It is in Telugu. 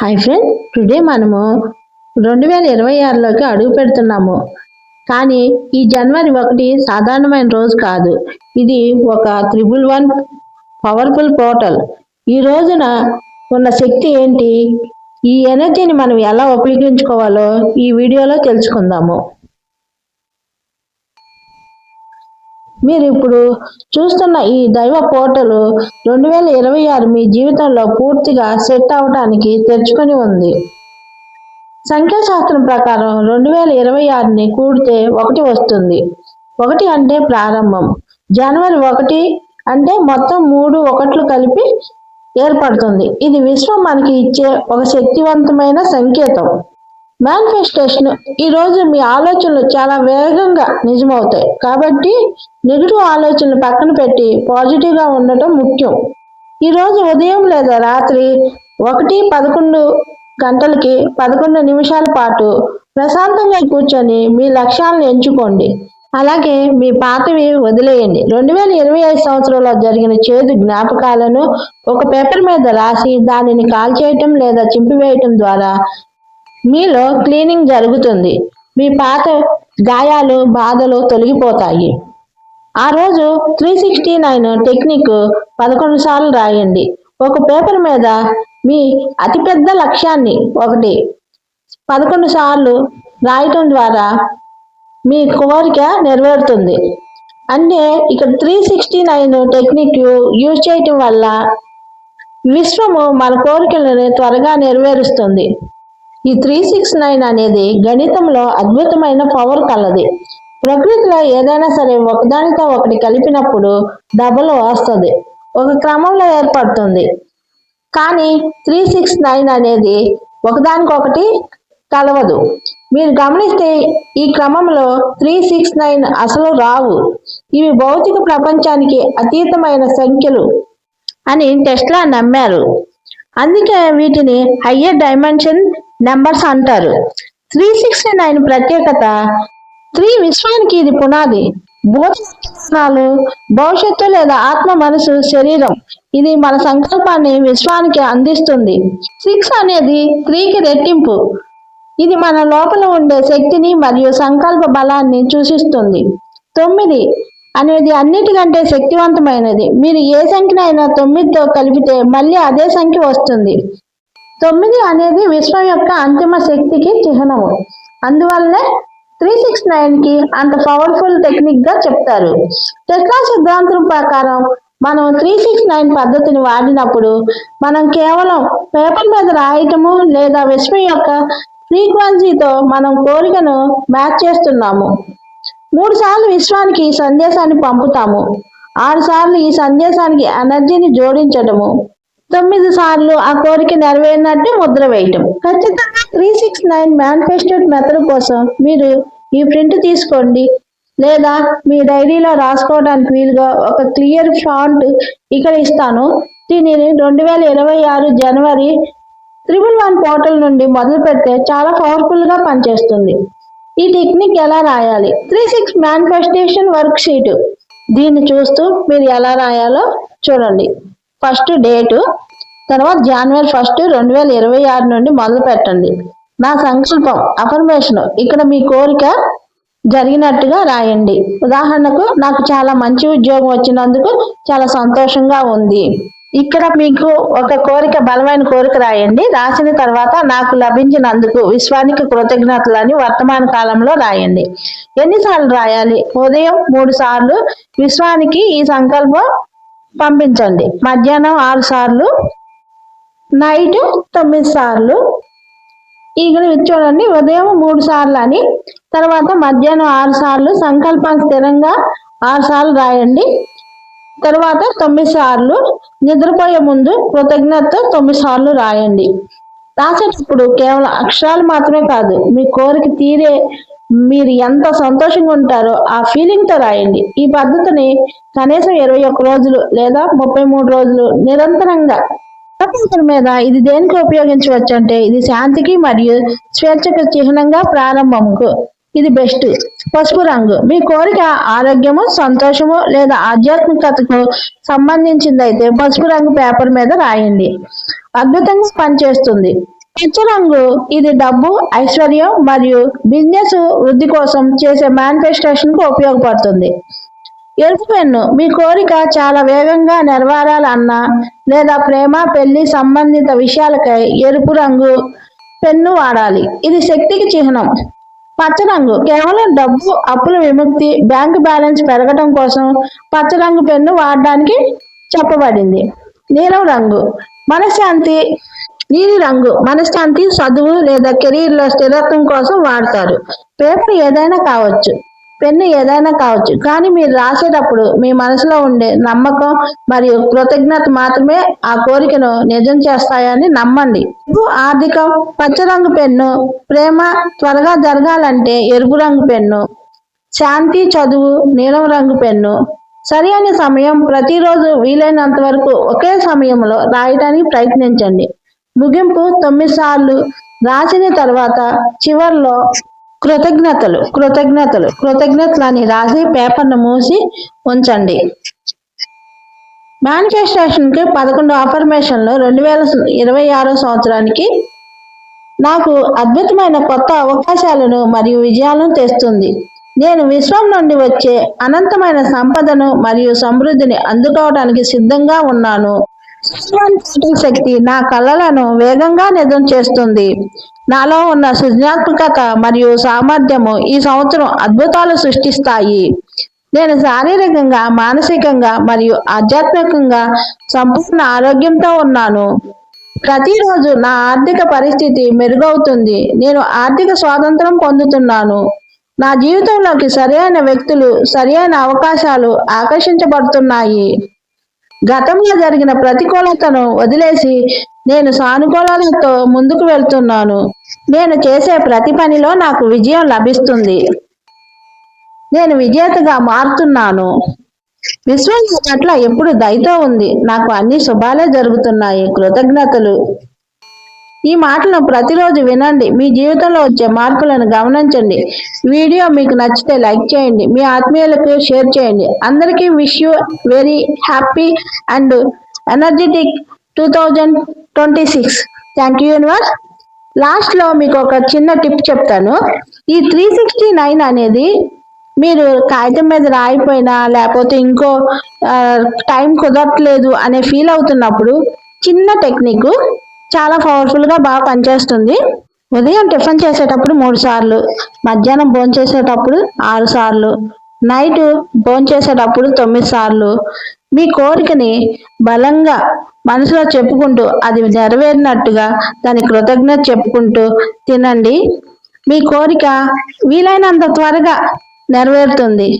హాయ్ ఫ్రెండ్, టుడే మనము 2026లోకి అడుగు పెడుతున్నాము. కానీ ఈ జనవరి 1 సాధారణమైన రోజు కాదు. ఇది ఒక 111 పవర్ఫుల్ పోర్టల్. ఈ రోజున ఉన్న శక్తి ఏంటి, ఈ ఎనర్జీని మనం ఎలా ఉపయోగించుకోవాలో ఈ వీడియోలో తెలుసుకుందాము. మీరు ఇప్పుడు చూస్తున్న ఈ దైవ పోర్టల్ 2026 మీ జీవితంలో పూర్తిగా సెట్ అవడానికి తెరుచుకొని ఉంది. సంఖ్యాశాస్త్రం ప్రకారం 2026ని కూడితే 1 వస్తుంది. 1 అంటే ప్రారంభం. జనవరి 1 అంటే మొత్తం 3 1లు కలిపి ఏర్పడుతుంది. ఇది విశ్వం మనకి ఇచ్చే ఒక శక్తివంతమైన సంకేతం. మేనిఫెస్టేషన్. ఈరోజు మీ ఆలోచనలు చాలా వేగంగా నిజమవుతాయి. కాబట్టి నెగిటివ్ ఆలోచనలు పక్కన పెట్టి పాజిటివ్గా ఉండటం ముఖ్యం. ఈరోజు ఉదయం లేదా రాత్రి 1:11 గంటలకి 11 నిమిషాల పాటు ప్రశాంతంగా కూర్చొని మీ లక్ష్యాలను ఎంచుకోండి. అలాగే మీ పాతవి వదిలేయండి. 2025 సంవత్సరంలో జరిగిన చేదు జ్ఞాపకాలను ఒక పేపర్ మీద రాసి దానిని కాల్చేయటం లేదా చింపివేయటం ద్వారా మీలో క్లీనింగ్ జరుగుతుంది. మీ పాత గాయాలు, బాధలు తొలగిపోతాయి. ఆ రోజు 369 టెక్నిక్ 11 సార్లు రాయండి. ఒక పేపర్ మీద మీ అతిపెద్ద లక్ష్యాన్ని 11 సార్లు రాయటం ద్వారా మీ కోరిక నెరవేరుతుంది. అంటే ఇక్కడ 369 టెక్నిక్ యూజ్ చేయటం వల్ల విశ్వము మన కోరికలను త్వరగా నెరవేరుస్తుంది. ఈ 369 అనేది గణితంలో అద్భుతమైన పవర్ కలది. ప్రకృతిలో ఏదైనా సరే ఒకదానితో ఒకటి కలిపినప్పుడు డబల్ వస్తుంది, ఒక క్రమంలో ఏర్పడుతుంది. కానీ 369 అనేది ఒకదానికొకటి కలవదు. మీరు గమనిస్తే ఈ క్రమంలో 369 అసలు రావు. ఇవి భౌతిక ప్రపంచానికి అతీతమైన సంఖ్యలు అని టెస్లా నమ్మారు. అందుకే వీటిని హయ్యర్ డైమెన్షన్ నెంబర్స్ అంటారు. 369 ప్రత్యేకత. 3 విశ్వానికి ఇది పునాది. భూతాలు, భవిష్యత్తు లేదా ఆత్మ, మనసు, శరీరం. ఇది మన సంకల్పాన్ని విశ్వానికి అందిస్తుంది. 6 అనేది 3కి రెట్టింపు. ఇది మన లోపల ఉండే శక్తిని మరియు సంకల్ప బలాన్ని సూచిస్తుంది. 9 అనేది అన్నిటికంటే శక్తివంతమైనది. మీరు ఏ సంఖ్యనైనా 9తో కలిపితే మళ్ళీ అదే సంఖ్య వస్తుంది. 9 అనేది విశ్వం యొక్క అంతిమ శక్తికి చిహ్నము. అందువల్లనే 369కి అంత పవర్ఫుల్ టెక్నిక్ గా చెప్తారు. టెస్లా సిద్ధాంతం ప్రకారం మనం 369 పద్ధతిని వాడినప్పుడు మనం కేవలం పేపర్ మీద రాయటము లేదా విశ్వం యొక్క ఫ్రీక్వెన్సీతో మనం కోరికను మ్యాచ్ చేస్తున్నాము. 3 సార్లు విశ్వానికి ఈ సందేశాన్ని పంపుతాము. 6 సార్లు ఈ సందేశానికి ఎనర్జీని జోడించటము. 9 సార్లు ఆ కోరిక నెరవేరినట్టు ముద్ర వేయటం. ఖచ్చితంగా 369 మేనిఫెస్టేట్ మెథడ్ కోసం మీరు ఈ ప్రింట్ తీసుకోండి లేదా మీ డైరీలో రాసుకోవడానికి వీలుగా ఒక క్లియర్ ఫాంట్ ఇక్కడ ఇస్తాను. దీనిని 2026 జనవరి 111 పోర్టల్ నుండి మొదలు పెడితే చాలా పవర్ఫుల్ గా పనిచేస్తుంది. ఈ టెక్నిక్ ఎలా రాయాలి? 36 మేనిఫెస్టేషన్ వర్క్ షీట్. దీన్ని చూస్తూ మీరు ఎలా రాయాలో చూడండి. ఫస్ట్ డేటు, తర్వాత జనవరి 1, 2026 నుండి మొదలు పెట్టండి. నా సంకల్పం, అఫర్మేషన్. ఇక్కడ మీ కోరిక జరిగినట్టుగా రాయండి. ఉదాహరణకు, నాకు చాలా మంచి ఉద్యోగం వచ్చినందుకు చాలా సంతోషంగా ఉంది. ఇక్కడ మీకు ఒక కోరిక, బలమైన కోరిక రాయండి. రాసిన తర్వాత నాకు లభించినందుకు విశ్వానికి కృతజ్ఞతలని వర్తమాన కాలంలో రాయండి. ఎన్నిసార్లు రాయాలి? ఉదయం 3 సార్లు విశ్వానికి ఈ సంకల్పం పంపించండి. మధ్యాహ్నం 6 సార్లు, నైట్ 9 సార్లు. ఇక్కడ చూడండి, ఉదయం 3 సార్లు అని, తర్వాత మధ్యాహ్నం 6 సార్లు. సంకల్పాన్ని స్థిరంగా 6 సార్లు రాయండి. తర్వాత 9 సార్లు నిద్రపోయే ముందు కృతజ్ఞతతో 9 సార్లు రాయండి. రాసేటప్పుడు కేవలం అక్షరాలు మాత్రమే కాదు, మీ కోరిక తీరే మీరు ఎంత సంతోషంగా ఉంటారో ఆ ఫీలింగ్ తో రాయండి. ఈ పద్ధతిని కనీసం 21 రోజులు లేదా 33 రోజులు నిరంతరంగా మీద. ఇది దేనికి ఉపయోగించవచ్చు అంటే, ఇది శాంతికి మరియు స్వేచ్ఛకు చిహ్నంగా ప్రారంభంకు ఇది బెస్ట్. పసుపు రంగు. మీ కోరిక ఆరోగ్యము, సంతోషము లేదా ఆధ్యాత్మికతకు సంబంధించిందైతే పసుపు రంగు పేపర్ మీద రాయండి. అద్భుతంగా పనిచేస్తుంది. పచ్చ రంగు ఇది డబ్బు, ఐశ్వర్యం మరియు బిజినెస్ వృద్ధి కోసం చేసే మేనిఫెస్టేషన్ కు ఉపయోగపడుతుంది. ఎరుపు పెన్ను మీ కోరిక చాలా వేగంగా నెరవేరాలన్నా లేదా ప్రేమ, పెళ్లి సంబంధిత విషయాలకై ఎరుపు రంగు పెన్ను వాడాలి. ఇది శక్తికి చిహ్నం. పచ్చ రంగు కేవలం డబ్బు, అప్పుల విముక్తి, బ్యాంక్ బ్యాలెన్స్ పెరగటం కోసం పచ్చ రంగు పెన్ను వాడడానికి చెప్పబడింది. నీలం రంగు మనశ్శాంతి నీలి రంగు మనశ్శాంతి, చదువు లేదా కెరీర్లో స్థిరత్వం కోసం వాడతారు. పేపర్ ఏదైనా కావచ్చు, పెన్ను ఏదైనా కావచ్చు, కానీ మీరు రాసేటప్పుడు మీ మనసులో ఉండే నమ్మకం మరియు కృతజ్ఞత మాత్రమే ఆ కోరికను నిజం చేస్తాయని నమ్మండి. ఆర్థికం పచ్చ రంగు పెన్ను, ప్రేమ త్వరగా జరగాలంటే ఎరుపు రంగు పెన్ను, శాంతి, చదువు నీలం రంగు పెన్ను. సరి అయిన సమయం ప్రతిరోజు వీలైనంత వరకు ఒకే సమయంలో రాయడానికి ప్రయత్నించండి. ముగింపు 9 సార్లు రాసిన తర్వాత చివర్లో కృతజ్ఞతలు కృతజ్ఞతలు కృతజ్ఞతలు అని రాసి పేపర్ను మూసి ఉంచండి. మేనిఫెస్టేషన్కి 11 అఫర్మేషన్లు 2026 సంవత్సరానికి నాకు అద్భుతమైన కొత్త అవకాశాలను మరియు విజయాలను తెస్తుంది. నేను విశ్వం నుండి వచ్చే అనంతమైన సంపదను మరియు సమృద్ధిని అందుకోవడానికి సిద్ధంగా ఉన్నాను. శక్తి నా కళలను వేగంగా నిజం చేస్తుంది. నాలో ఉన్న సృజనాత్మకత మరియు సామర్థ్యము ఈ సంవత్సరం అద్భుతాలు సృష్టిస్తాయి. నేను శారీరకంగా, మానసికంగా మరియు ఆధ్యాత్మికంగా సంపూర్ణ ఆరోగ్యంతో ఉన్నాను. ప్రతిరోజు నా ఆర్థిక పరిస్థితి మెరుగవుతుంది. నేను ఆర్థిక స్వాతంత్రం పొందుతున్నాను. నా జీవితంలోకి సరైన వ్యక్తులు, సరైన అవకాశాలు ఆకర్షించబడుతున్నాయి. గతంలో జరిగిన ప్రతికూలతను వదిలేసి నేను సానుకూలతతో ముందుకు వెళ్తున్నాను. నేను చేసే ప్రతి పనిలో నాకు విజయం లభిస్తుంది. నేను విజేతగా మారుతున్నాను. విశ్వం పట్ల ఎప్పుడు దయతో ఉంది. నాకు అన్ని శుభాలే జరుగుతున్నాయి. కృతజ్ఞతలు. ఈ మాటలను ప్రతిరోజు వినండి. మీ జీవితంలో వచ్చే మార్పులను గమనించండి. వీడియో మీకు నచ్చితే లైక్ చేయండి. మీ ఆత్మీయులకు షేర్ చేయండి. అందరికీ wish you very happy and energetic 2026. Thank you universe. లాస్ట్లో మీకు ఒక చిన్న టిప్ చెప్తాను. ఈ 369 అనేది మీరు కాగితం మీద రాయిపోయినా లేకపోతే ఇంకో టైం కుదరట్లేదు అనే ఫీల్ అవుతున్నప్పుడు చిన్న టెక్నిక్ చాలా పవర్ఫుల్గా బాగా పనిచేస్తుంది. ఉదయం టిఫిన్ చేసేటప్పుడు 3 సార్లు, మధ్యాహ్నం భోంచేసేటప్పుడు 6 సార్లు, నైట్ భోంచేసేటప్పుడు 9 సార్లు మీ కోరికని బలంగా మనసులో చెప్పుకుంటూ అది నెరవేరినట్టుగా దాని కృతజ్ఞత చెప్పుకుంటూ తినండి. మీ కోరిక వీలైనంత త్వరగా నెరవేరుతుంది.